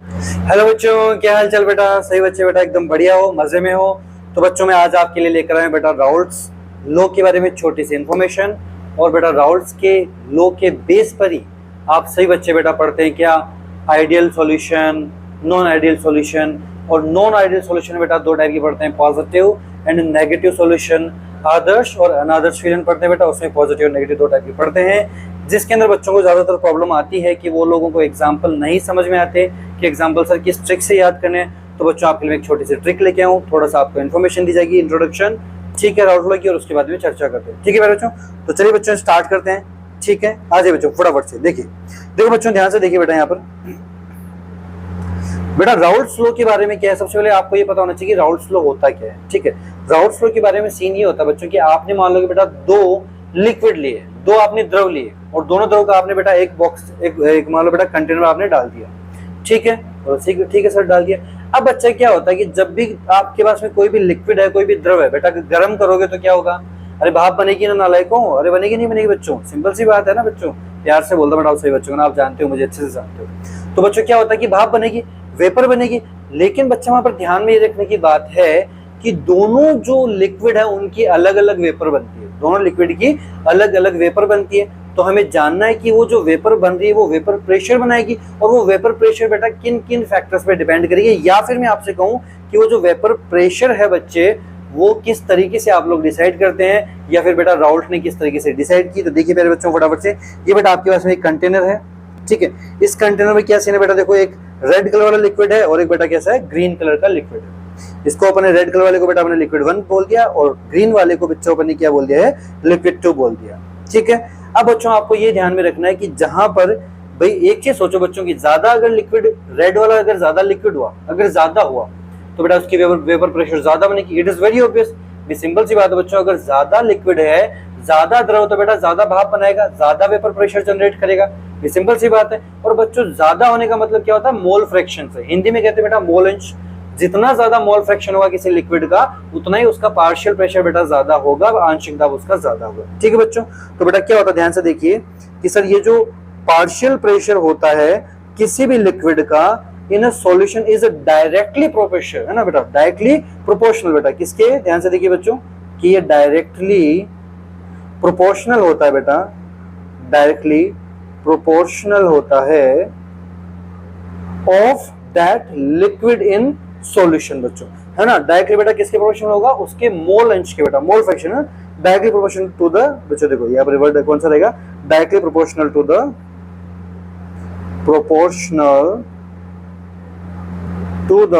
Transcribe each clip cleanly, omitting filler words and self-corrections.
Hello बच्चों, क्या हाल चाल बेटा? सही बच्चे बेटा, एकदम बढ़िया हो, मजे में हो? तो बच्चों मैं आज आपके लिए लेकर आया बेटा राउल्ट्स लॉ के बारे में छोटी सी इन्फॉर्मेशन। और बेटा राउल्ट्स के लॉ के बेस पर ही आप सही बच्चे बेटा पढ़ते हैं क्या ideal solution, non ideal solution. और नॉन आइडियल सॉल्यूशन बेटा दो टाइप की पढ़ते हैं, पॉजिटिव एंड नेगेटिव सॉल्यूशन। आदर्श और अनादर्श सॉल्यूशन पढ़ते हैं बेटा, उसमें पॉजिटिव और नेगेटिव दो टाइप की पढ़ते हैं। जिसके अंदर बच्चों को ज्यादातर प्रॉब्लम आती है कि वो लोगों को एग्जाम्पल नहीं समझ में आते कि एग्जाम्पल सर किस ट्रिक से याद करने हैं। तो बच्चों आपके लिए एक छोटी सी ट्रिक लेके आऊँ, थोड़ा सा आपको इन्फॉर्मेशन दी जाएगी, इंट्रोडक्शन, ठीक है, राउल्ट लॉ की, और उसके बाद में चर्चा करते हैं। ठीक है मेरे बच्चों, तो चलिए बच्चों स्टार्ट करते हैं। ठीक है, आ जाइए बच्चों फटाफट से। देखिए देखो बच्चों, ध्यान से देखिए बेटा, यहाँ पर बेटा राउल्ट्स लॉ के बारे में क्या है, सबसे पहले आपको ये पता होना चाहिए कि राउल्ट्स लॉ होता क्या है। ठीक है, राउल्ट्स लॉ के बारे में सीन ये होता है बच्चों कि आपने मान लो कि बेटा दो लिक्विड लिए, दो आपने द्रव लिए, और दोनों द्रव का आपने बेटा एक बॉक्स एक मान लो बेटा कंटेनर में आपने डाल दिया। ठीक है, और ठीक है सर डाल दिया। अब बच्चा क्या होता है कि जब भी आपके पास में कोई भी लिक्विड है, कोई भी द्रव है बेटा, गर्म करोगे तो क्या होगा? अरे भाप बनेगी ना नालायकों? अरे बनेगी नहीं बनेगी बच्चों? सिंपल सी बात है ना बच्चों, प्यार से बोल दो बेटा सही बच्चों ना, आप जानते हो, मुझे अच्छे से जानते हो। तो बच्चों क्या होता है कि भाप बनेगी, वेपर बनेगी। लेकिन बच्चा वहां पर ध्यान में ये रखने की बात है कि दोनों जो लिक्विड है उनकी अलग अलग वेपर बनती है, दोनों लिक्विड की अलग अलग वेपर बनती है। तो हमें जानना है कि वो जो वेपर बन रही है वो वेपर प्रेशर बनाएगी, और वो वेपर प्रेशर बेटा किन किन फैक्टर्स पे डिपेंड करेगी, या फिर मैं आपसे कहूं कि वो जो वेपर प्रेशर है बच्चे वो किस तरीके से आप लोग डिसाइड करते हैं, या फिर बेटा राउल्ट ने किस तरीके से डिसाइड की। तो देखिए मेरे बच्चों फटाफट से, ये बेटा आपके पास में एक कंटेनर है। ठीक है, इस कंटेनर में क्या सीन है बेटा, देखो एक रेड कलर वाला लिक्विड है और एक बेटा कैसा है, ग्रीन कलर का लिक्विड है। इसको अपने रेड कलर वाले को बेटा अपने लिक्विड 1 बोल दिया, और ग्रीन वाले को बच्चों अपने क्या बोल दिया है, लिक्विड 2 बोल दिया। ठीक है, अब बच्चों आपको ये ध्यान में रखना है कि जहां पर भाई एक चीज सोचो बच्चों की, ज्यादा अगर लिक्विड रेड वाला अगर ज्यादा लिक्विड हुआ, अगर ज्यादा हुआ तो बेटा उसकी वेपर प्रेशर ज्यादा बनेगी। It is very obvious, simple सी बात है बच्चों, अगर ज्यादा लिक्विड है, ज्यादा द्रव, तो बेटा ज्यादा भाप बनाएगा, ज्यादा वेपर प्रेशर जनरेट करेगा। ये सिंपल सी बात है। और बच्चों ज्यादा होने का मतलब क्या होता है, मोल फ्रैक्शन से, हिंदी में कहते हैं बेटा मोल अंश। जितना ज्यादा मोल फ्रैक्शन होगा किसी लिक्विड का, उतना ही उसका पार्शियल प्रेशर बेटा ज्यादा होगा, आंशिक दाब उसका ज्यादा होगा। ठीक है बच्चों, तो बेटा क्या होता है, ध्यान से देखिए कि सर ये जो पार्शियल प्रेशर होता है किसी भी लिक्विड का in a solution is directly proportional, है ना बेटा, डायरेक्टली प्रोपोर्शनल बेटा किसके, ध्यान से देखिए बच्चों कि ये डायरेक्टली प्रोपोर्शनल होता है बेटा, डायरेक्टली प्रोपोर्शनल होता है of that liquid in solution बच्चों, है ना। डायरेक्टली बेटा किसके प्रोपोर्शनल होगा, उसके मोल अंश के बेटा, मोल फ्रैक्शन है, डायरेक्टली प्रोपोर्शनल टू द, बच्चों देखो यहाँ पर वर्ड कौन सा रहेगा, directly proportional to the, proportional to the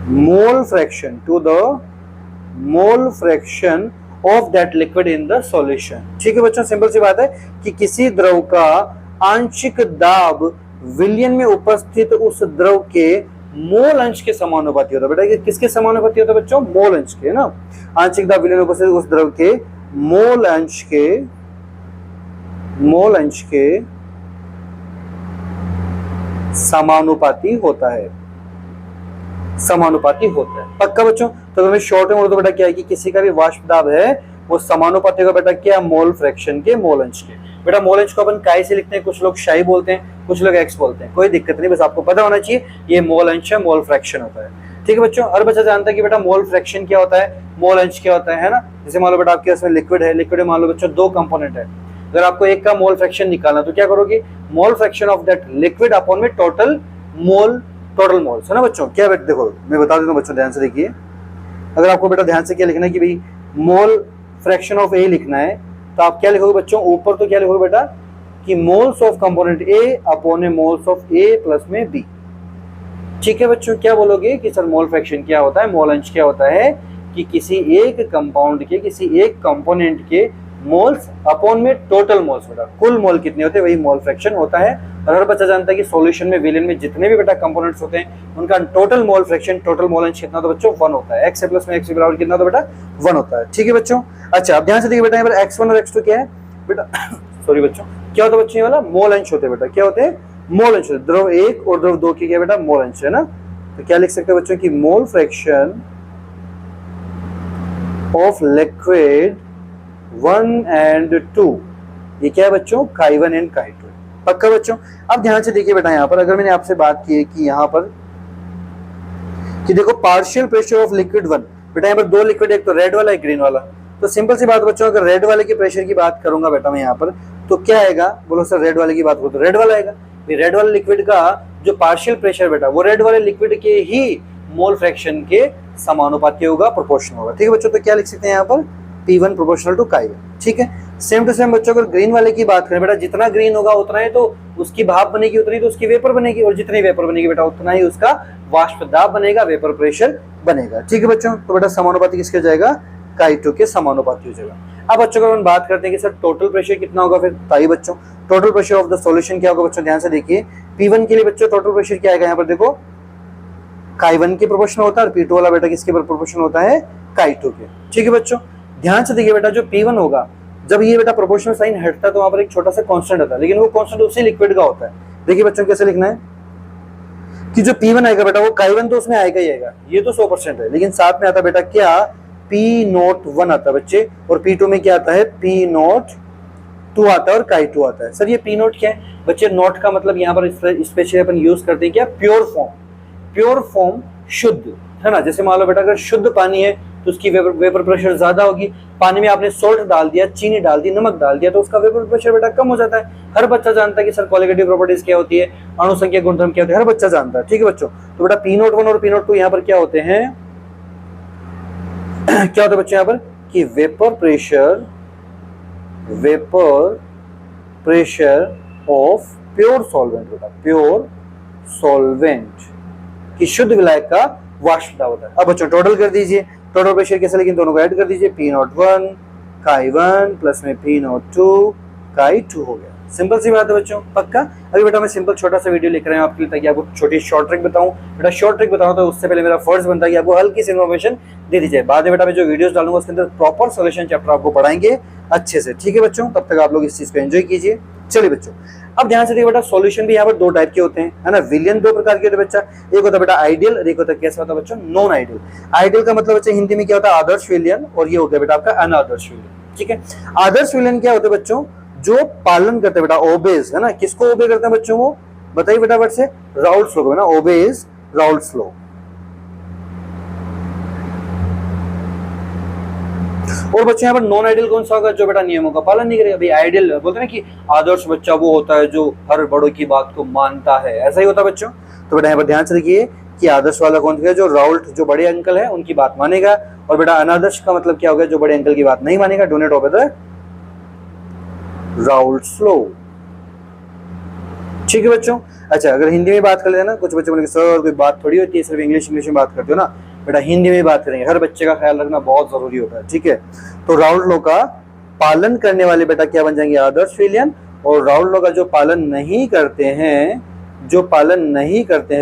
mole fraction, to the mole fraction of that liquid in the solution. ठीक है बच्चों, सिंपल सी बात है कि किसी द्रव का आंशिक दाब विलयन में उपस्थित उस द्रव के मोल अंश के समानुपाती होता है बेटा। किसके समानुपाती होता है बच्चों, मोल अंश के, है ना। आंशिक दाब विलयन में उपस्थित उस द्रव के मोल अंश के समानुपाती होता है, समानुपाती होता है। पक्का बच्चों, तो हमें शॉर्ट में बोलो तो बेटा क्या है कि किसी का भी वाष्प दाब है वो समानुपाती होगा बेटा क्या, मोल फ्रैक्शन के, मोल अंश के। बेटा मोल अंश को अपन काय से लिखते हैं, कुछ लोग शाई बोलते हैं, कुछ लोग एक्स बोलते हैं, कोई दिक्कत नहीं, बस आपको पता होना चाहिए ये मोल अंश है, मोल फ्रैक्शन होता है। ठीक है बच्चों, हर बच्चा जानता है कि बेटा मोल फ्रैक्शन क्या होता है, मोल अंश क्या होता है ना। जैसे मान लो बेटा आपके पास में लिक्विड है, लिक्विड में मान लो बच्चों दो कंपोनेंट है, अगर आपको एक का मोल फ्रैक्शन निकालना तो क्या करोगे, मोल fraction of that liquid upon में टोटल मोल्स, है ना बच्चों। क्या बेटा देखो मैं बता देता हूँ बच्चों, ध्यान से देखिए, अगर आपको बेटा ध्यान से क्या लिखना है कि भाई मोल फ्रैक्शन ऑफ ए लिखना है, तो आप क्या लिखोगे बच्चों, ऊपर तो क्या लिखोगे बेटा कि moles of component A upon A moles of A plus में बी। ठीक है बच्चों, क्या बोलोगे कि सर मोल फ्रैक्शन क्या होता है, मोल अंश क्या होता है कि किसी एक कंपाउंड के, किसी एक कंपोनेंट के मोल्स अपॉन में टोटल मोल्स, बेटा कुल मोल कितने होते हैं वही मोल फ्रैक्शन होता है। और हर बच्चा जानता है कि सॉल्यूशन में, विलयन में जितने भी बेटा कंपोनेंट्स होते हैं उनका total mole fraction, total mole अंश कितना तो बच्चों 1 होता है, x प्लस में x बराबर कितना तो बेटा 1 होता है। ठीक है बच्चों, अच्छा अब ध्यान से देखिए बेटा यहाँ पर x1 और x2 क्या है बेटा सॉरी बच्चों, क्या होता है बच्चों, ये वाला मोल अंश होते हैं बेटा, क्या होते हैं, मोल अंश। द्रव 1 और द्रव 2 की क्या बेटा, मोल अंश, है ना। तो क्या लिख सकते हैं बच्चों की मोल फ्रैक्शन ऑफ लिक्विड 1 and 2, ये क्या है बच्चों, chi1 and chi2, पक्का बच्चों। अब ध्यान से देखिए बेटा, यहाँ पर अगर मैंने आपसे बात की है कि यहाँ पर कि देखो partial pressure of liquid one, बेटा यहाँ पर दो लिक्विड, एक तो रेड वाला एक ग्रीन वाला। तो सिंपल सी बात बच्चों, अगर रेड वाले के प्रेशर की बात करूंगा बेटा मैं यहाँ पर, तो क्या आएगा, बोलो सर रेड वाले की बात करो तो रेड वाला आएगा। रेड वाले लिक्विड का जो पार्शियल प्रेशर बेटा वो रेड वाले लिक्विड के ही मोल फ्रैक्शन के समानुपाती होगा, प्रोपोर्शनल होगा। ठीक है बच्चों, तो क्या लिख सकते हैं यहाँ पर, P1 प्रोपोर्शनल टू Chi1। ठीक है, सेम टू सेम बच्चों, अगर ग्रीन वाले की बात करें बेटा, जितना ग्रीन होगा उतना ही तो उसकी भाप बनेगी, उतनी तो उसकी वेपर बनेगी, और जितनी वेपर बनेगी बेटा उतना ही उसका वाष्प दाब बनेगा, वेपर प्रेशर बनेगा। ठीक है बच्चों, तो बेटा समानुपाती किसके जाएगा, Chi2 के समानुपाती हो जाएगा। अब बच्चों अगर हम बात करते हैं कि सर टोटल प्रेशर कितना होगा, फिर ताई बच्चों total pressure of the solution क्या होगा बच्चों, ध्यान से देखिए। P1 के लिए बच्चों टोटल प्रेशर क्या आएगा, यहाँ पर देखो Chi1 के प्रोपोर्शनल होता है, और P2 वाला बेटा किसके प्रोपोर्शनल होता है, Chi2 के। ठीक है बच्चों, ध्यान से देखिए बेटा, जो P1 होगा जब ये बेटा प्रोपोर्शनल साइन हटता है तो वहां पर एक छोटा सा कांस्टेंट आता है, लेकिन वो कांस्टेंट उसी लिक्विड का होता है। देखिए बच्चों कैसे लिखना है कि जो P1 आएगा बेटा वो Chi1 तो उसमें आएगा ही आएगा, ये तो 100% है, लेकिन साथ में आता बेटा क्या, P01 आता है बच्चे, और P2 में क्या आता है, P02 आता है, और Chi2 आता है। सर ये P0 क्या है बच्चे, नोट का मतलब यहाँ पर स्पेशली अपन यूज करते हैं क्या, प्योर फॉर्म। प्योर फॉर्म शुद्ध है ना, जैसे मान लो बेटा अगर शुद्ध पानी है तो उसकी वेपर प्रेशर ज्यादा होगी। पानी में आपने सोल्ट डाल दिया, चीनी डाल दी, नमक डाल दिया, तो उसका वेपर प्रेशर बेटा कम हो जाता है। हर बच्चा जानता है कि सर क्वालिटेटिव प्रॉपर्टीज क्या होती है, अणुसंख्या गुणधर्म क्या होती है, हर बच्चा जानता है। ठीक है बच्चों, तो बेटा P01 और P02 यहाँ पर क्या होते हैं क्या होता है बच्चों यहाँ पर कि vapour pressure of pure solvent बेटा, प्योर सॉल्वेंट कि शुद्ध विलायक का वाष्प दाब होता है। अब बच्चों टोटल कर दीजिए, टोटल प्रेशर कैसे, लेकिन दोनों को ऐड कर दीजिए, P01 Chi1 प्लस में P02 Chi2 हो गया। सिंपल सी बात है बच्चों, पक्का। अभी बेटा मैं सिंपल छोटा सा वीडियो लेकर आया हूं आपके लिए, ताकि आपको छोटी शॉर्ट ट्रिक बताऊं। बेटा शॉर्ट ट्रिक बताऊं तो उससे पहले मेरा फर्ज बनता है कि आपको हल्की सी इन्फॉर्मेशन दे दी जाए। बाद में बेटा मैं जो वीडियोस डालूंगा उसके अंदर प्रॉपर सॉल्यूशन चैप्टर आपको पढ़ाएंगे अच्छे से। ठीक है बच्चों, तब तक आप लोग इस चीज को एंजॉय कीजिए। चलिए बच्चों, अब ध्यान से देखिए बेटा, सॉल्यूशन भी यहाँ पर दो टाइप के होते हैं, है ना। विलियन दो प्रकार के होते हैं बच्चा, एक होता है बेटा आइडियल, और एक होता है कैसा होता है बच्चों, नॉन आइडियल। आइडियल का मतलब बच्चा हिंदी में क्या होता है, आदर्श विलियन, और ये होता है बेटा आपका अनादर्श विलियन। ठीक है, आदर्श विलियन क्या होते हैं बच्चों, जो पालन करते हैं बेटा, ओबेज, है ना। किसको ओबे करते हैं बच्चों, वो बताइए बेटा वर्ड से, राउल्ट्स लॉ को, है ना, ओबेज राउल्ट्स लॉ। और बच्चे यहाँ पर नॉन आइडियल कौन सा होगा, जो बेटा नियमों का पालन नहीं करेगा। भाई आइडियल बोलते हैं ना कि आदर्श बच्चा वो होता है जो हर बड़ों की बात को मानता है, ऐसा ही होता है बच्चों। तो बेटा यहाँ पर ध्यान से देखिए कि आदर्श वाला कौन है, जो राउल्ट, जो बड़े अंकल है उनकी बात मानेगा, और बेटा अनादर्श का मतलब क्या होगा, जो बड़े अंकल की बात नहीं मानेगा। Do not obey the Raoult's law. ठीक है बच्चों। अच्छा, अगर हिंदी में बात कर लेना, कुछ बच्चे बोलेंगे सर कोई बात थोड़ी होती है, सिर्फ इंग्लिश में बात करते हो ना। बेटा हिंदी में बात करेंगे, हर बच्चे का ख्याल रखना बहुत जरूरी होता है। ठीक है, तो राउल्ट लॉ का पालन करने वाले बेटा क्या बन जाएंगे, आदर्श विलियन, और राउल्ट लॉ का जो पालन नहीं करते हैं,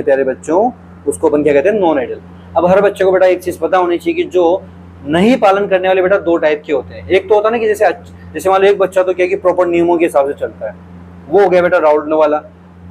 प्यारे बच्चों, उसको अपन क्या कहते हैं, नॉन आइडियल। अब हर बच्चे को बेटा एक चीज पता होनी चाहिए कि जो नहीं पालन करने वाले बेटा दो टाइप के होते हैं। एक तो होता है ना कि जैसे मान लो एक बच्चा तो क्या कि प्रॉपर नियमों के हिसाब से चलता है, वो हो गया बेटा राउल्ट लॉ वाला,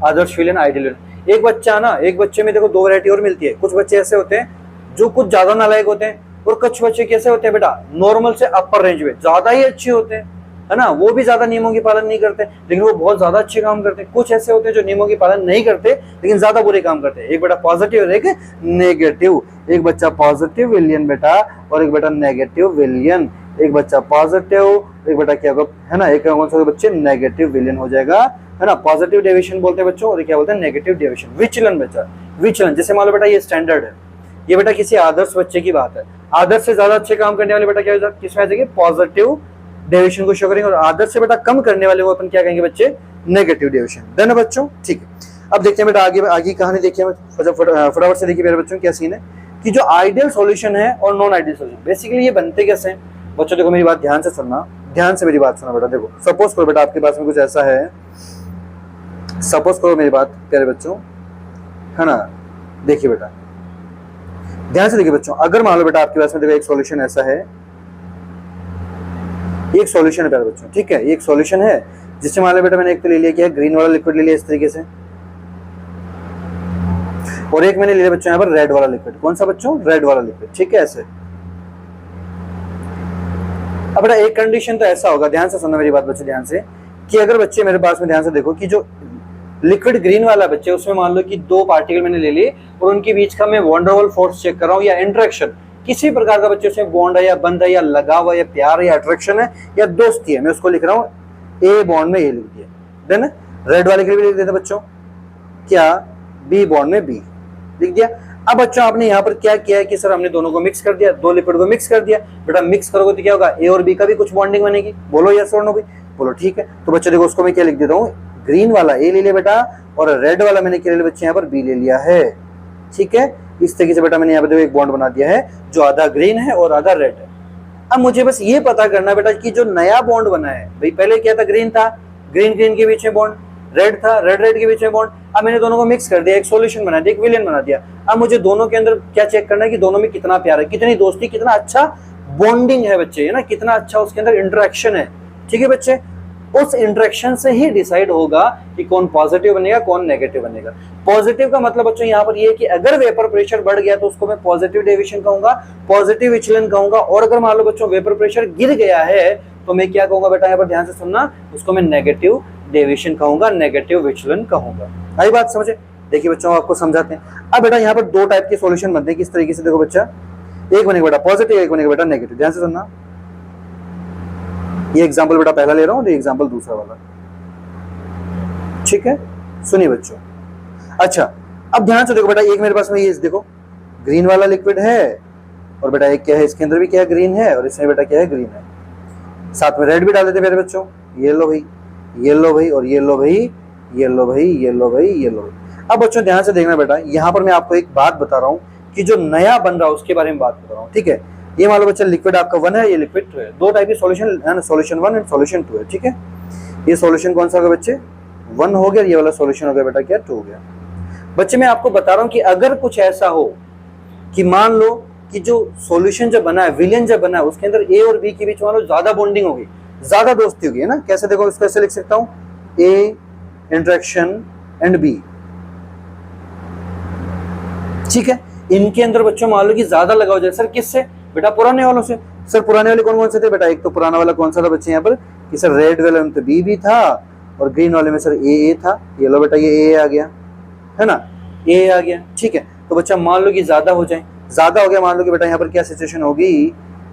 आदर्श विलियन, आइडियल। एक बच्चा ना, एक बच्चे में देखो दो वैरायटी और मिलती है। कुछ बच्चे ऐसे होते हैं जो कुछ ज्यादा नालायक होते हैं, और कुछ बच्चे कैसे होते हैं बेटा, नॉर्मल से अपर रेंज में ज्यादा ही अच्छे होते हैं, है ना। वो भी ज्यादा नियमों की पालन नहीं करते, लेकिन वो बहुत ज्यादा अच्छे काम करते हैं। कुछ ऐसे होते हैं जो नियमों की पालन नहीं करते लेकिन ज्यादा बुरे काम करते हैं। एक बेटा पॉजिटिव और एक नेगेटिव। एक बच्चा पॉजिटिव विलियन बेटा, और एक बेटा नेगेटिव विलियन। एक बच्चा पॉजिटिव, एक बेटा क्या होगा, है ना, एक कौन सा बच्चे नेगेटिव विलियन हो जाएगा, है ना। पॉजिटिव डेविएशन बोलते हैं बच्चों, और क्या बोलते हैं, नेगेटिव डेविएशन, विचलन बच्चा, विचलन। जैसे मान लो बेटा ये स्टैंडर्ड है, ये बेटा किसी आदर्श बच्चे की बात है। आदर्श से ज्यादा अच्छे काम करने वाले बेटा क्या किसमें आ जाएंगे, पॉजिटिव डेविएशन को शो करेंगे, और आदर्श से बेटा कम करने वाले वो अपन क्या कहेंगे बच्चे, नेगेटिव डेविएशन। डन बच्चों, ठीक है। अब देखते हैं बेटा आगे कहानी देखिए, फटाफट से देखिए मेरे बच्चों क्या सीन है कि जो आइडियल सॉल्यूशन है और नॉन आइडियल सॉल्यूशन, बेसिकली ये बनते कैसे हैं बच्चों। देखो मेरी बात ध्यान से सुनना, ध्यान से मेरी बात सुना बेटा। देखो सपोज करो बेटा आपके पास में कुछ ऐसा है, सपोज करो मेरी बात प्यारे बच्चों, है ना। देखिए बेटा ध्यान से देखिए बच्चों, अगर मान लो बेटा आपके पास में देखो एक सॉल्यूशन ऐसा है, एक सॉल्यूशन है प्यारे बच्चों, ठीक है, एक सॉल्यूशन है जिससे मान लो बेटा मैंने एक तो ले लिया क्या, ग्रीन वाला लिक्विड ले लिया इस तरीके से, और एक मैंने ले लिया बच्चों यहाँ पर रेड वाला लिक्विड। कौन सा बच्चों, रेड वाला लिक्विड, ठीक है ऐसे। अब बेटा एक कंडीशन तो ऐसा होगा, ध्यान से सुनना मेरी बात बच्चों ध्यान से, कि अगर बच्चे मेरे पास में ध्यान से देखो कि जो लिक्विड ग्रीन वाला बच्चे उसमें मान लो कि दो पार्टिकल मैंने ले लिए और उनके बीच का मैं वॉन्डरवॉल फोर्स चेक कर रहा हूँ या इंटरेक्शन, किसी प्रकार का बच्चे उसमें बॉन्ड है या बंद है या लगा हुआ या प्यार या अट्रैक्शन है या दोस्ती है, मैं उसको लिख रहा हूँ ए बॉन्ड में ए लिख दिया, देन रेड वाले के लिए भी लिख देते बच्चों, क्या बी बॉन्ड में बी लिख दिया। अब बच्चों आपने यहाँ पर क्या किया है कि सर हमने दोनों को मिक्स कर दिया, दो लिक्विड को मिक्स कर दिया। बेटा मिक्स करोगे तो क्या होगा, ए और बी का भी कुछ बॉन्डिंग बनेगी, बोलो यस और नो भी, बोलो ठीक है। तो बच्चों देखो उसको मैं क्या लिख देता हूँ, ग्रीन वाला ए ले लिया बेटा और रेड वाला मैंने क्या ले लिया बच्चे यहाँ पर बी ले लिया है, ठीक है। इस तरीके से बेटा मैंने यहाँ पर देखो एक बॉन्ड बना दिया है जो आधा ग्रीन है और आधा रेड है। अब मुझे बस ये पता करना बेटा कि जो नया बॉन्ड बना है, भाई पहले क्या था, ग्रीन था, ग्रीन ग्रीन के बीच में बॉन्ड, रेड था, रेड रेड के बीच में बॉन्ड। अब मैंने दोनों को मिक्स कर दिया, एक सॉल्यूशन बना दिया, एक विलेन बना दिया। अब मुझे दोनों के अंदर क्या चेक करना है कि दोनों में कितना प्यार है, कितनी दोस्ती, कितना अच्छा बॉन्डिंग है बच्चे, है ना, कितना अच्छा उसके अंदर इंटरेक्शन है, ठीक है बच्चे। उस इंटरेक्शन से ही डिसाइड होगा कि कौन पॉजिटिव बनेगा कौन नेगेटिव बनेगा। पॉजिटिव का मतलब बच्चों यहाँ पर ये है कि अगर वेपर प्रेशर बढ़ गया तो उसको मैं पॉजिटिव डेविएशन कहूंगा, पॉजिटिव विचलन कहूंगा, और अगर मान लो बच्चों वेपर प्रेशर गिर गया है तो मैं क्या कहूंगा बेटा, यहाँ पर ध्यान से सुनना, उसको मैं नेगेटिव डेविएशन कहूंगा, नेगेटिव विचलन कहूंगा। आई बात समझे? देखिए बच्चों आपको समझाते हैं। अब बेटा यहाँ पर दो टाइप के सॉल्यूशन बनते हैं, किस तरीके से देखो बच्चा, एक बनेगा बेटा पॉजिटिव, एक बनेगा बेटा नेगेटिव। ध्यान से सुनना, ये एग्जांपल बेटा पहला ले रहा हूं, ये एग्जांपल दूसरा वाला, ठीक है, सुनिए बच्चों। अच्छा अब ध्यान से देखो बेटा, एक मेरे पास में ये देखो ग्रीन वाला लिक्विड है और बेटा एक क्या है, इसके अंदर भी क्या है, ग्रीन है, और इसमें बेटा क्या है, ग्रीन है, साथ में रेड भी डाल देते मेरे बच्चों, ये लो भाई, ये लो भाई, और ये लो भाई, ये लो भाई, ये लो भाई, ये लो भाई। अब बच्चों ध्यान से देखना बेटा, यहाँ पर मैं आपको एक बात बता रहा हूँ कि जो नया बन रहा है उसके बारे में बात बता रहा हूँ, ठीक है। ये मान लो बच्चा लिक्विड आपका 1 है, ये लिक्विड 2 है, दो टाइप के सॉल्यूशन है ना, सॉल्यूशन 1 एंड सॉल्यूशन 2 है, ठीक है। ये सॉल्यूशन कौन सा होगा बच्चे, 1 हो गया, ये वाला सॉल्यूशन हो गया बेटा क्या, 2 हो गया। बच्चे मैं आपको बता रहा हूँ कि अगर कुछ ऐसा हो कि मान लो कि जो सॉल्यूशन जब बना है, विलियन जब बना है, उसके अंदर ए और बी के बीच मान लो ज्यादा बॉन्डिंग होगी, ज्यादा दोस्ती होगी, है ना। कैसे देखो, इसको ऐसे लिख सकता हूँ, ए इंटरेक्शन एंड बी, ठीक है। इनके अंदर बच्चों मान लो कि ज्यादा लगा हो जाए, सर किससे, बेटा पुराने वालों से। सर पुराने वाले कौन कौन से थे बेटा, एक तो पुराना वाला कौन सा था बच्चे यहाँ पर कि सर रेड वाले में तो बी भी था और ग्रीन वाले में सर ए था, ये लो बेटा ये ए आ गया, है ना, ए आ गया, ठीक है। तो बच्चा मान लो कि ज्यादा हो जाए, ज्यादा हो गया, मान लो कि बेटा यहाँ पर क्या सिचुएशन होगी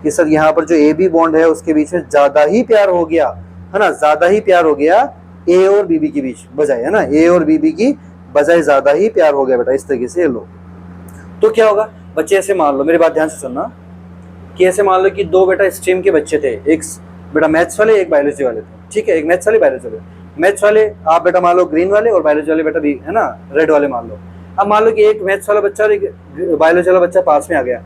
कि सर यहाँ पर जो ए बी बॉन्ड है उसके बीच में ज्यादा ही प्यार हो गया, है ना, ज्यादा ही प्यार हो गया ए और बीबी के बीच बजाय, है ना, ए और बीबी की बजाय ज्यादा ही प्यार हो गया बेटा, इस तरीके से लो। तो क्या होगा बच्चे, ऐसे मान लो, मेरी बात ध्यान से सुनना, कि ऐसे मान लो कि दो बेटा स्ट्रीम के बच्चे थे, एक बेटा मैथ्स वाले एक बायोलॉजी वाले थे, ठीक है, एक मैथ्स वाले बायोलॉजी वाले। मैथ्स वाले आप बेटा मान लो ग्रीन वाले और बायोलॉजी वाले बेटा भी, है ना, रेड वाले मान लो। अब मान लो कि एक मैथ्स वाला बच्चा और एक बायोलॉजी वाला बच्चा पास में आ गया,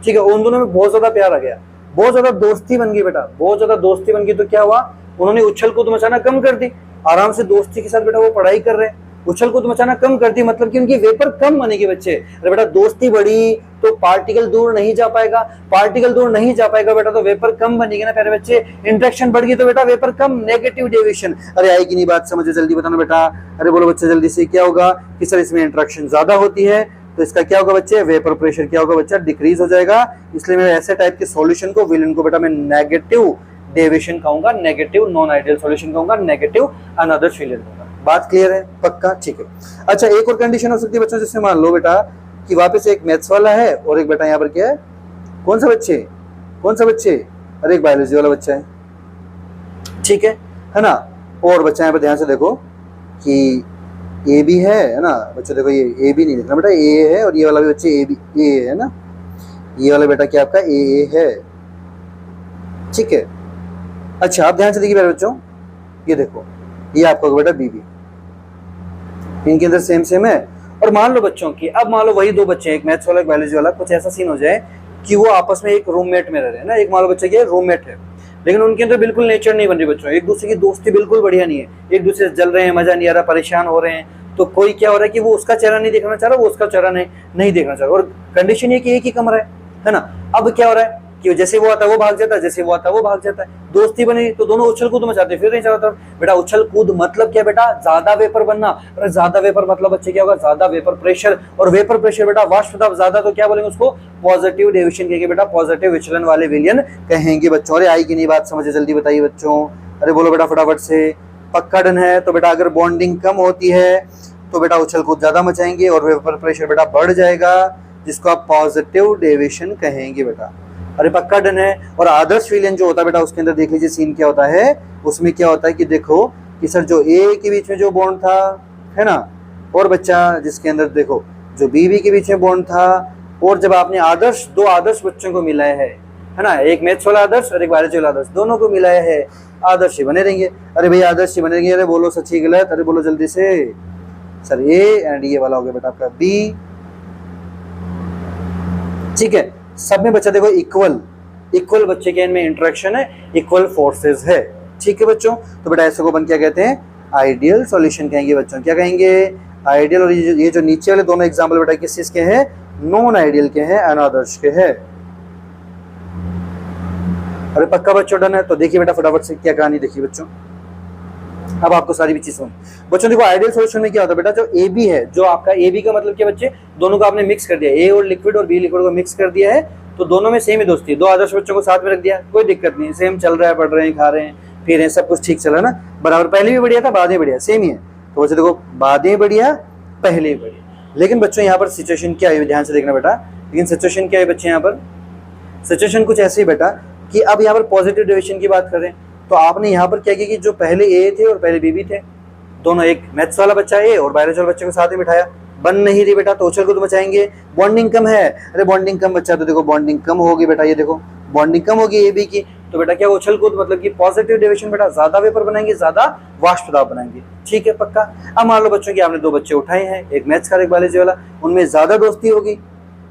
ठीक है, उन दोनों में बहुत ज्यादा प्यार आ गया, बहुत ज्यादा दोस्ती बन गई बेटा, बहुत ज्यादा दोस्ती बन गई। तो क्या हुआ, उन्होंने उछल कूद मचाना कम कर दी, आराम से दोस्ती के साथ बेटा वो पढ़ाई कर रहे हैं, उछल कूद मचाना कम कर दी, मतलब कि उनकी वेपर कम बनेगी बच्चे। अरे बेटा दोस्ती बढ़ी तो पार्टिकल दूर नहीं जा पाएगा, पार्टिकल दूर नहीं जा पाएगा बेटा तो वेपर कम बनेगी ना प्यारे बच्चे। इंटरेक्शन बढ़ गई तो बेटा वेपर कम, नेगेटिव डेविएशन। अरे आएगी नहीं बात समझो, जल्दी बताना बेटा, अरे बोलो बच्चे जल्दी से, क्या होगा कि सर इसमें इंटरेक्शन ज्यादा होती है तो इसका क्या होगा बच्चे, वेपर प्रेशर क्या होगा बच्चा, डिक्रीज हो जाएगा। इसलिए मैं ऐसे टाइप के सॉल्यूशन को, विलेन को बेटा मैं नेगेटिव डेविएशन कहूंगा, नेगेटिव नॉन आइडियल सॉल्यूशन कहूंगा, नेगेटिव अनदर विलेन कहूंगा। बात क्लियर है, पक्का, ठीक है। अच्छा एक और कंडीशन हो सकती है बच्चों, जिससे मान लो बेटा कि वापस एक मैथ्स वाला है और एक बेटा यहाँ पर क्या है, कौन सा बच्चे, कौन सा बच्चे, अरे एक बायोलॉजी वाला बच्चा है, ठीक है ना। और बच्चा यहाँ पर ध्यान से देखो कि ए भी है ना बच्चे, देखो ये ए भी नहीं लिखना बेटा, ए है, और ये वाला भी बच्चे ए भी ए है ना, ये वाला बेटा क्या आपका ए है, ठीक है। अच्छा आप ध्यान से देखिए बच्चों, ये देखो ये आपका बेटा बी बी, इनके अंदर सेम सेम है। और मान लो बच्चों की, अब मान लो वही दो बच्चे, एक मैथ्स वाला एक बायोलॉजी वाला, कुछ ऐसा सीन हो जाए कि वो आपस में एक रूममेट में रह रहे हैं ना, एक मान लो बच्चे के रूममेट है, लेकिन उनके अंदर बिल्कुल नेचर नहीं बन रही बच्चों, एक दूसरे की दोस्ती बिल्कुल बढ़िया नहीं है, एक दूसरे से जल रहे हैं, मजा नहीं आ रहा, परेशान हो रहे हैं। तो कोई क्या हो रहा है कि वो उसका चेहरा नहीं देखना चाह रहा, वो उसका चेहरा नहीं देखना चाह रहा, और कंडीशन ये कि एक ही कमरा है ना। अब क्या हो रहा है कि जैसे वो आता है वो भाग जाता है, जैसे वो आता है वो भाग जाता है, दोस्ती बनी तो दोनों उछल कूद मचाते फिर नहीं चाहता बेटा। उछल कूद मतलब क्या बेटा, ज्यादा वेपर बनना, और ज्यादा वेपर मतलब बच्चे क्या होगा, ज्यादा वेपर प्रेशर, और वेपर प्रेशर बेटा वाष्प दाब ज्यादा, तो क्या बोलेंगे उसको, पॉजिटिव डेविएशन कहेंगे बेटा, पॉजिटिव विचलन वाले विलियन कहेंगे बच्चों। अरे आई कि नहीं बात समझे, जल्दी बताइए बच्चों, अरे बोलो बेटा फटाफट से, पक्का डन है। तो बेटा अगर बॉन्डिंग कम होती है तो बेटा उछल कूद ज्यादा मचाएंगे और वेपर प्रेशर बेटा बढ़ जाएगा, जिसको आप पॉजिटिव डेविएशन कहेंगे बेटा। अरे पक्का डन है। और आदर्श विलयन जो होता है बेटा उसके अंदर देख लीजिए सीन क्या होता है। उसमें क्या होता है कि देखो कि सर जो ए के बीच में जो बॉन्ड था है ना, और बच्चा जिसके अंदर देखो जो बी के बीच में बॉन्ड था, और जब आपने आदर्श दो आदर्श बच्चों को मिलाया है ना, एक मैथ्स वाला आदर्श और एक बायोलॉजी वाला आदर्श, दोनों को मिलाया है, आदर्श ही बने रहेंगे। अरे भाई आदर्श ही बने रहेंगे। अरे बोलो सच्ची गलत, अरे बोलो जल्दी से। सर ए एंड ये वाला हो गया बेटा आपका बी, ठीक है। सब में बच्चा देखो इक्वल बच्चे के इनमें इंटरेक्शन है, इक्वल फोर्सेस है, ठीक है बच्चों। तो बेटा ऐसे को बन क्या कहते हैं, आइडियल सॉल्यूशन कहेंगे बच्चों। क्या कहेंगे, आइडियल। और ये जो नीचे वाले दोनों एग्जांपल बेटा किस चीज के हैं, नॉन आइडियल के हैं, अनादर्श के हैं। अरे पक्का बच्चों डन है। तो देखिए बेटा फटाफट से क्या कहानी देखिए बच्चों, अब आपको सारी भी चीज सुन बच्चों। देखो आइडियल सॉल्यूशन में क्या होता है बेटा, जो ए बी है, जो आपका ए बी का मतलब क्या बच्चे, दोनों को आपने मिक्स कर दिया, ए और लिक्विड और बी लिक्विड को मिक्स कर दिया है, तो दोनों में सेम ही दोस्ती है। दो आदर्श बच्चों को साथ में रख दिया, कोई दिक्कत नहीं, सेम चल रहा है, पढ़ रहे हैं, खा रहे हैं, पी रहे हैं, सब कुछ ठीक चल रहा है ना, बराबर। पहले भी बढ़िया था, बाद में बढ़िया, सेम ही है। तो बच्चे देखो बाद में बढ़िया, पहले भी बढ़िया। लेकिन बच्चों यहाँ पर सिचुएशन क्या है, ध्यान से देखना बेटा। लेकिन सिचुएशन क्या है बच्चे, यहाँ पर सिचुएशन कुछ ऐसी बेटा कि अब यहाँ पर पॉजिटिव डेविएशन की बात करें तो आपने यहाँ पर क्या किया कि जो पहले ए थे और पहले बी थे, दोनों, एक मैथ्स वाला बच्चा ए और बायोलॉजी वाला बच्चे को साथ में बिठाया, बन नहीं रही बेटा, तो उछल कूद मचाएंगे। बॉन्डिंग कम है, अरे बॉन्डिंग कम बच्चा, तो देखो बॉन्डिंग कम होगी बेटा, ये देखो बॉन्डिंग कम होगी ए बी की, तो बेटा क्या उछल कूद मतलब कि पॉजिटिव डेविएशन बेटा, ज्यादा वेपर बनाएंगे, ज्यादा वाष्प दाब बनाएंगे, ठीक है पक्का। अब मान लो बच्चों की आपने दो बच्चे उठाए हैं, एक मैथ्स का एक बायोलॉजी वाला, उनमें ज्यादा दोस्ती होगी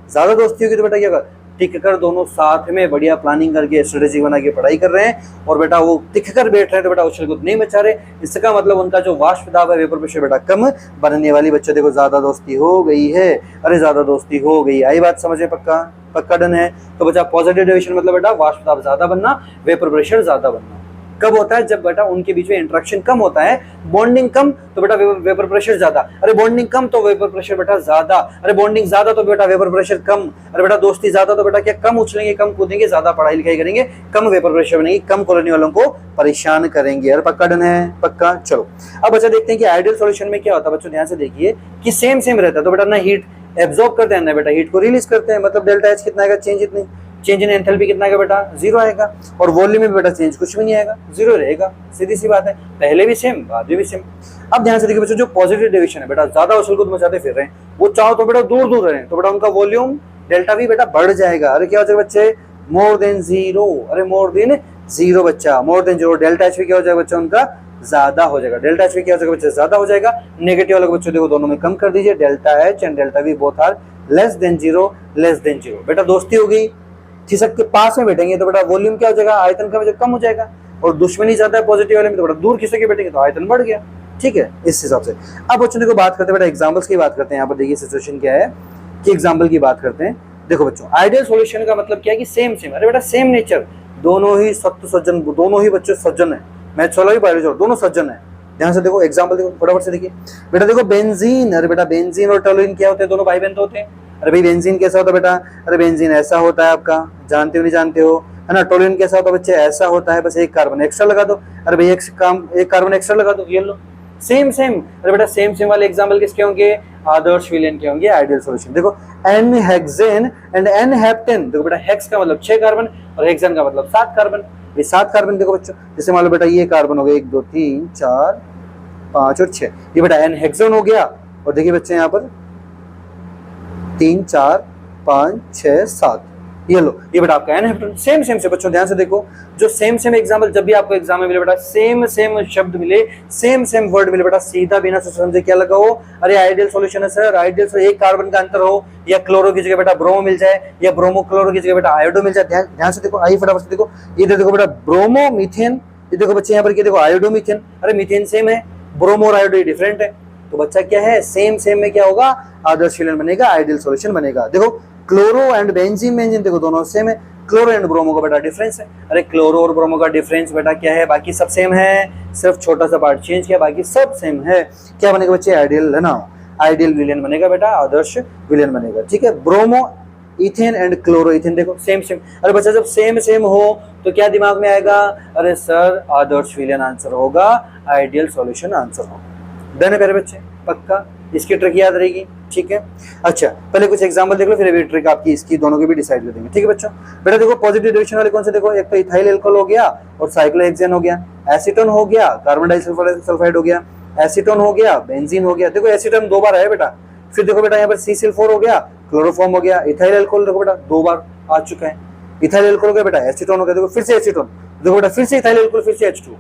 तो बेटा क्या कर, टिक कर दोनों साथ में बढ़िया प्लानिंग करके स्ट्रेटेजी बना के पढ़ाई कर रहे हैं, और बेटा वो टिक कर बैठ रहे हैं, तो बेटा उछल कूद नहीं मचा रहे। इसका मतलब उनका जो वाष्प दाब है, वेपर प्रेशर बेटा कम बनने वाली। बच्चे देखो ज्यादा दोस्ती हो गई है, अरे ज्यादा दोस्ती हो गई, आई बात समझे, पक्का डन है। तो बच्चा पॉजिटिव डेविएशन मतलब बेटा वाष्प दाब ज्यादा बनना, वेपर प्रेशर ज्यादा बनना। कब होता है, जब बेटा उनके बीच में इंटरेक्शन कम होता है, बॉन्डिंग कम तो बेटा वेपर प्रेशर ज्यादा, अरे बॉन्डिंग कम तो वेपर प्रेशर बेटा ज्यादा, अरे बॉन्डिंग ज्यादा तो बेटा वेपर प्रेशर कम, अरे बेटा दोस्ती ज्यादा तो बेटा क्या कम उछलेंगे, कम कूदेंगे, ज्यादा पढ़ाई लिखाई करेंगे, कम वेपर प्रेशर बनेगी, कम कॉलोनी वालों को परेशान करेंगे। अरे पक्का डन है, पक्का। चलो अब बच्चा देखते हैं कि आइडियल सॉल्यूशन में क्या होता है बच्चों, ध्यान से देखिए कि सेम रहता है, तो बेटा ना हीट एब्जॉर्ब करते हैं ना बेटा हीट को रिलीज करते हैं, मतलब डेल्टा एच कितना आएगा, चेंज इन एंथैल्पी कितना आएगा बेटा, 0 आएगा, और वॉल्यूम में बेटा चेंज कुछ भी नहीं आएगा, 0 रहेगा, सीधी सी बात है, पहले भी सेम बाद में भी सेम। अब ध्यान से देखिए बच्चों, जो पॉजिटिव डेविएशन है बेटा, ज्यादा उछल कूद मचाते फिर रहे हैं, वो चाहो तो बेटा दूर रहे हैं, तो बेटा उनका वॉल्यूम डेल्टा भी बेटा बढ़ जाएगा। अरे क्या हो जाएगा बच्चे, मोर देन 0, अरे मोर देन 0 बच्चा, मोर देन 0। डेल्टा एच क्या हो जाएगा बच्चा, उनका ज्यादा हो जाएगा, डेल्टा एच क्या हो जाएगा बच्चे, ज्यादा हो जाएगा। नेगेटिव वाले बच्चों देखो दोनों में कम कर दीजिए, delta H and delta V both are less than 0 बेटा, दोस्ती हो गई, ठिसक के पास में बैठेंगे तो बेटा वॉल्यूम क्या हो जाएगा, आयतन का वजह कम हो जाएगा, और दुश्मनी ज्यादा है पॉजिटिव वाले में तो बेटा दूर खिसक के बैठेंगे तो आयतन बढ़ गया, ठीक है, इस हिसाब से। अब बच्चों देखो बात करते हैं बेटा एग्जांपल्स की बात करते हैं। यहाँ पर देखिए सिचुएशन क्या है कि एग्जांपल की बात करते हैं। देखो बच्चों आइडियल सॉल्यूशन का मतलब क्या है कि सेम, अरे बेटा सेम नेचर, दोनों ही सत्य सज्जन, दोनों ही बच्चे सज्जन है, मैथ्स वाला भी बायोलॉजी वाला, दोनों सज्जन है। ध्यान से देखो एग्जांपल देखो फटाफट से देखिए बेटा, देखो बेंजीन, अरे बेटा बेंजीन और टोलुइन क्या होते हैं, दोनों भाई बहन तो होते हैं। अरे भाई बेंजीन कैसा होता है बेटा, अरे बेंजीन ऐसा होता है आपका, जानते हो नहीं जानते हो, है ना। टोलुइन कैसा होता है बच्चे, ऐसा होता है, बस एक कार्बन एक्स्ट्रा लगा दो, अरे भाई एक कार्बन एक्स्ट्रा लगा दो, ये लो सेम। अरे बेटा सेम वाले एग्जांपल किसके होंगे, आदर्श विलयन के होंगे, आइडियल सॉल्यूशन। देखो n hexane and n heptane, देखो बेटा हेक्स का मतलब 6 कार्बन और हेक्सेन का मतलब 7 कार्बन, ये 7 कार्बन देखो बच्चों, जैसे मान लो बेटा ये कार्बन हो गए 1 2 3 4 5 और 6, ये बेटा एन हेक्सेन हो गया, और देखिए बच्चे यहाँ पर 3 4 5 6 7, ये लो, ये बेटा आपका एन हेप्टेन। सेम से बच्चों ध्यान से देखो, जो सेम एग्जांपल जब भी आपको एग्जाम में मिले बेटा, सेम शब्द मिले, सेम वर्ड मिले बेटा, सीधा बिना सोचे समझे क्या लगाओ, अरे आइडियल सॉल्यूशन है सर, आइडियल सॉल्यूशन, एक कार्बन का अंतर हो, या क्लोरो की जगह बेटा ब्रोमो मिल जाए, या ब्रोमो क्लोरो की जगह बेटा आयोडो मिल जाए। ध्यान से देखो, आइए फटाफट से देखो, इधर देखो बेटा ब्रोमो मीथेन, ये देखो बच्चे यहाँ पर क्या देखो आयोडो मीथेन, अरे मीथेन सेम है, ब्रोमो और आयोडो डिफरेंट है, तो बच्चा क्या है, सेम में क्या होगा, आदर्श विलयन बनेगा, आइडियल सॉल्यूशन बनेगा। देखो क्लोरो एंड बेंजीन देखो दोनों सेम है, क्लोरो एंड ब्रोमो का बेटा डिफरेंस है, अरे क्लोरो और ब्रोमो का डिफरेंस बेटा क्या है, बाकी सब सेम है, सिर्फ छोटा सा पार्ट चेंज किया, बाकी सब सेम है, क्या बनेगा बच्चे, आइडियल है ना, आइडियल विलयन बनेगा बेटा, आदर्श विलयन बनेगा, ठीक है। ब्रोमो इथेन एंड क्लोरोइथेन, देखो सेम सेम। अरे बच्चा जब सेम सेम हो तो क्या दिमाग में आएगा, अरे सर आदर्श विलयन आंसर होगा, आइडियल सॉल्यूशन आंसर होगा। डन है प्यारे बच्चे, पक्का इसकी ट्रिक याद रहेगी, ठीक है। अच्छा पहले कुछ एग्जांपल देख लो, फिर अभी ट्रिक आपकी इसकी दोनों की भी डिसाइड कर देंगे, ठीक है बच्चों। बेटा देखो पॉजिटिव डिविजन वाले कौन से, देखो एक तो इथाइल एल्कोहल हो गया और साइक्लोहेक्सेन हो गया, एसीटोन हो गया, कार्बन डाइसल्फाइड हो गया, एसीटोन हो गया, बेंजीन हो गया। देखो एसीटोन 2 बार आया बेटा, फिर देखो बेटा यहाँ पर CCl4 हो गया, क्लोरोफॉर्म हो गया, इथाइल एल्कोहल देखो बेटा 2 बार आ चुका है, इथाइल एल्कोहल हो गया बेटा, एसीटोन हो गया, देखो फिर से एसीटोन, देखो बेटा फिर से इथाइल एल्कोहल, फिर से H2।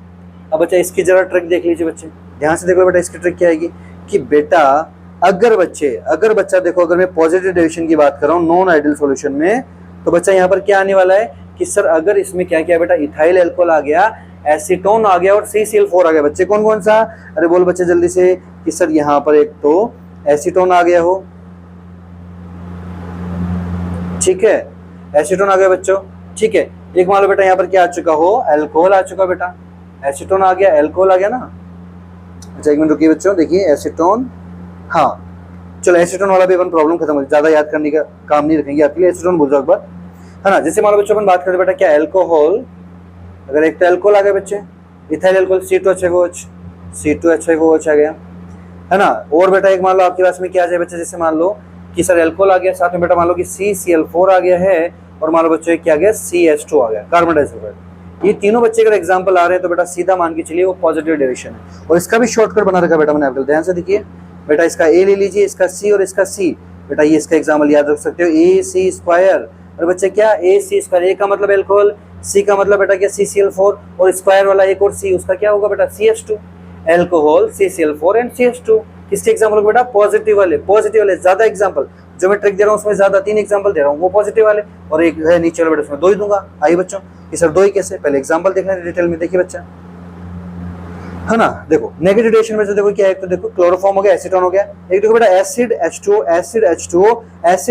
अब बच्चा इसकी जरा ट्रिक देख लीजिए बच्चे, ध्यान से देख लो बेटा इसकी ट्रिक क्या आएगी कि बेटा अगर बच्चा देखो, अगर मैं पॉजिटिव डिविजन की बात कर रहा हूँ नॉन आइडियल सॉल्यूशन में, तो बच्चा यहाँ पर क्या आने वाला है कि सर अगर इसमें क्या क्या बेटा, इथाइल एल्कोहल आ गया, एसीटोन आ गया और CCl4 आ गया। बच्चे कौन कौन सा, अरे बोल बच्चे जल्दी से कि सर यहाँ पर एक तो एसीटोन आ गया हो, ठीक है, एसीटोन आ गया बच्चों, ठीक है। एक मान लो बेटा यहाँ पर क्या आ चुका हो, अल्कोहल आ चुका बेटा, एसीटोन आ गया, अल्कोहल आ गया ना। अच्छा एक मिनट रुकिए बच्चों, देखिए एसीटोन, हाँ चलो एसीटोन वाला भी अपन प्रॉब्लम खत्म हो, ज्यादा याद करने का काम नहीं रखेंगे आपके लिए, एसीटोन बोल दो एक बार, है ना। जैसे मान लो बच्चों अपन बात करते बेटा क्या, अल्कोहल, अगर एक तो अल्कोहल आ गया बच्चे, इथाइल अल्कोहल C2H5OH आ गया, है ना। और बेटा एक मान लो आपके पास में क्या आ जाए बच्चे, जैसे मान लो कि सर अल्कोहल आ गया, साथ में बेटा मान लो कि CCl4 आ गया है, और मान लो बच्चों क्या आ गया, CH2 आ गया, कार्बन डाइसल्फाइड। ये तीनों बच्चे अगर एग्जांपल आ रहे हैं तो बेटा सीधा मान के चलिए वो पॉजिटिव डिविजन है। और इसका भी शॉर्टकट बना रखा बेटा मैंने, आपको ध्यान से देखिए बेटा, इसका A ले लीजिए, इसका C और इसका C, बेटा ये इसका एग्जाम्पल याद रख सकते हो, AC²। और बच्चे क्या, AC², A का मतलब अल्कोहल, C का मतलब बेटा क्या CCl4, और स्क्वायर वाला एक और C, उसका क्या होगा बेटा CH2, alcohol CCl4 and CH2। किसके एग्जाम्पल बेटा, पॉजिटिव वाले ज्यादा एग्जाम्पल, जो मैं ट्रिक दे रहा हूँ उसमें ज्यादा 3 एग्जाम्पल दे रहा हूँ, वो पॉजिटिव वाले, और एक है नीचे वाले बेटा उसमें 2 ही दूंगा। आइए बच्चों कि सर 2 ही कैसे, पहले एग्जाम्पल देखना है डिटेल में, देखिए बच्चा, है ना। देखो नेगेटिव डिविजन में तो देखो क्या है, एक तो देखो क्लोरोफॉर्म हो गया, एसीटोन हो गया, एक देखो बेटा acid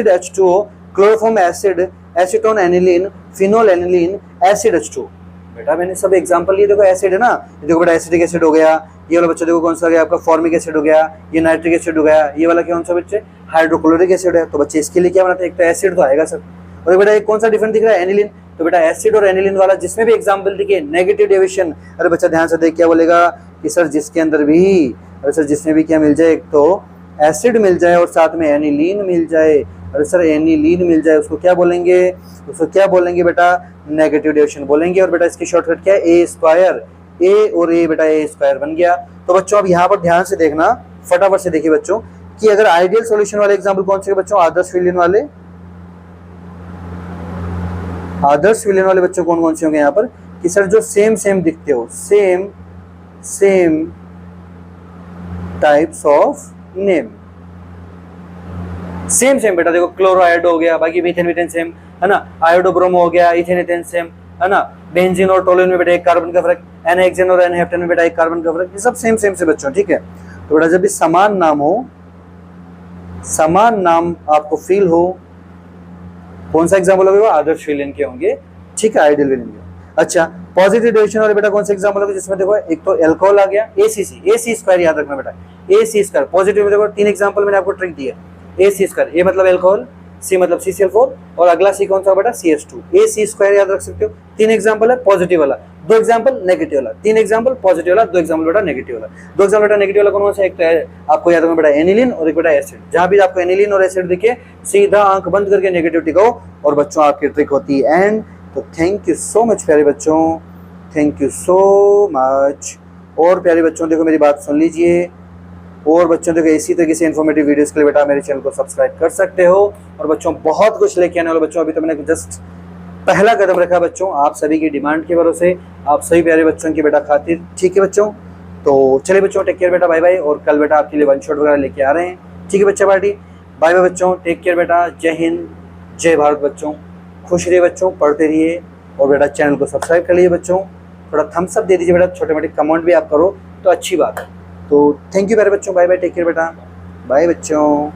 H2O, chloroform acid, acetone aniline, phenol aniline, acid H2। बेटा मैंने सब एग्जांपल लिए, देखो एसिड है ना, ये देखो बेटा एसिटिक एसिड हो गया, ये वाला बच्चा देखो कौन सा गया आपका, फॉर्मिक एसिड हो गया, ये नाइट्रिक एसिड हो गया, ये वाला कौन सा बच्चे, हाइड्रोक्लोरिक एसिड है। तो बच्चे इसके लिए क्या बनाते हैं, एक तो एसिड तो आएगा सर, और बेटा एक कौन सा डिफरेंट दिख रहा है, एनिलीन। तो बेटा एसिड और एनिलीन वाला जिसमें भी एग्जांपल दिखे नेगेटिव डिविजन, अरे बच्चा ध्यान से देख क्या बोलेगा कि सर जिसके अंदर भी, अरे सर जिसमें भी क्या मिल जाए, एक तो एसिड मिल जाए और साथ में एनिलीन मिल जाए, अरे सर एनिलीन मिल जाए, उसको क्या बोलेंगे, बेटा नेगेटिव डिविजन बोलेंगे। और बेटा इसकी शॉर्टकट क्या है, A², A और A बेटा A² बन गया। तो बच्चों अब यहाँ पर ध्यान से देखना, फटाफट से देखिए बच्चों कि अगर आइडियल सॉल्यूशन वाले एग्जांपल कौन से बच्चों, आदर्श विलयन वाले बच्चों कौन कौन से होंगे यहाँ पर कि सर जो सेम दिखते हो, same types of name, same बेटा देखो क्लोराइड हो गया, बाकी मीथेन सेम है ना, आयोडो ब्रोमो हो गया, इथेन सेम है ना, बेंजीन और टोलुइन में बेटा एक कार्बन का फर्क, एनहेक्सेन और एनहेप्टेन में बेटा एक कार्बन का फर्क, ये सब सेम से बच्चों, ठीक है। तो बेटा जब भी समान नाम आपको फील हो, कौन सा एग्जाम्पल होगा, आदर्श विलयन के होंगे, ठीक है, आइडियल विलयन के। अच्छा पॉजिटिव डिविजन वाले बेटा कौन सा एग्जाम्पल होगा, जिसमें देखो एक तो अल्कोहल आ गया, AC² याद रखना बेटा, AC²। पॉजिटिव में देखो 3 एग्जाम्पल मैंने आपको ट्रिक दिया, AC², A मतलब अल्कोहल, C मतलब CCl4, और अगला C कौन सा बेटा CH2, AC² याद रख सकते हो। 3 एग्जाम्पल है पॉजिटिव वाला, 2 एग्जाम्पल नेगेटिव वाला, 3 एग्जाम्पल पॉजिटिव वाला, 2 एग्जाम्पल बेटा नेगेटिव वाला। 2 एग्जाम्पल बेटा नेगेटिव वाला कौन सा, एक तो है आपको याद रखना बेटा एनिलीन, और एक बेटा एसिड। जहां भी आपको एनिलीन और एसिड दिखे सीधा आंख बंद करके नेगेटिव टिकाओ, और बच्चों आपकी ट्रिक होती है एंड। तो थैंक यू सो मच प्यारे बच्चों, थैंक यू सो मच। और प्यारे बच्चों देखो मेरी बात सुन लीजिए, और बच्चों देखो इसी तरीके से इन्फॉर्मेटिव वीडियोस के लिए बेटा मेरे चैनल को सब्सक्राइब कर सकते हो। और बच्चों बहुत कुछ लेके आने वाले बच्चों, अभी तो मैंने जस्ट पहला कदम रखा बच्चों, आप सभी की डिमांड के भरोसे, आप सभी प्यारे बच्चों की बेटा खातिर, ठीक है बच्चों। तो चलिए बच्चों टेक केयर बेटा, बाय बाय। और कल बेटा आपके लिए 1 शॉट वगैरह लेके आ रहे हैं, ठीक है बच्चा पार्टी, बाय बाय बच्चों, टेक केयर बेटा, जय हिंद जय भारत बच्चों, खुश रहिए बच्चों, पढ़ते रहिए, और बेटा चैनल को सब्सक्राइब कर लीजिए बच्चों, थोड़ा थम्स अप दे दीजिए बेटा, छोटे मोटे कमेंट भी आप करो तो अच्छी बात है। तो थैंक यू प्यारे बच्चों, बाय बाय, टेक केयर बेटा, बाय बच्चों।